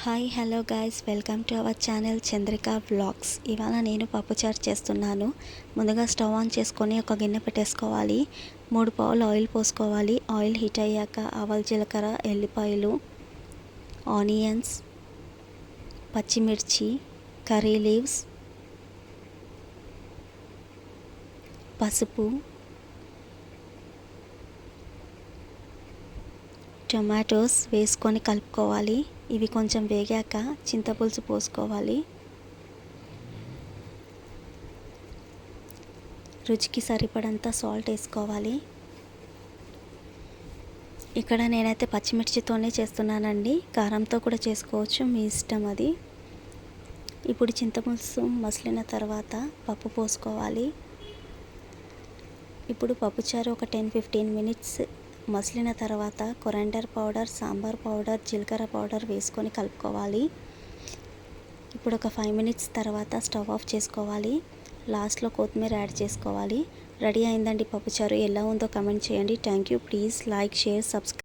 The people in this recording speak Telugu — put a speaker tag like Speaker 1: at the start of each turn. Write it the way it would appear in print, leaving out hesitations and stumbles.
Speaker 1: Hi hello guys, welcome to our channel Chandrika vlogs. ఇవాళ నేను పప్పుచారు చేస్తున్నాను. ముందుగా స్టవ్ ఆన్ చేసుకొని ఒక గిన్నె పెట్టేసుకోవాలి. 3 పావులు ఆయిల్ పోసుకోవాలి. ఆయిల్ హీట్ అయ్యాక ఆవాలు, జీలకర్ర, ఎల్లిపాయలు, ఆనియన్స్, పచ్చిమిర్చి, కర్రీ లీవ్స్, పసుపు, టొమాటోస్ వేసుకొని కలుపుకోవాలి. ఇవి కొంచెం వేగాక చింతపులుసు పోసుకోవాలి. రుచికి సరిపడంత సాల్ట్ వేసుకోవాలి. ఇక్కడ నేనైతే పచ్చిమిర్చితోనే చేస్తున్నానండి. కారంతో కూడా చేసుకోవచ్చు, మీ ఇష్టం అది. ఇప్పుడు చింతపులుసు మసిలిన తర్వాత పప్పు పోసుకోవాలి. ఇప్పుడు పప్పుచారు ఒక 10-15 మినిట్స్ మసిలిన తర్వాత కొరియాండర్ పౌడర్, సాంబార్ పౌడర్, జీలకర్ర పౌడర్ వేసుకొని కలుపుకోవాలి. ఇప్పుడు ఒక 5 మినిట్స్ తర్వాత స్టవ్ ఆఫ్ చేసుకోవాలి. లాస్ట్లో కొత్తిమీర యాడ్ చేసుకోవాలి. రెడీ అయిందండి పప్పుచారు. ఎలా ఉందో కమెంట్ చేయండి. Thank you. Please like, share, subscribe.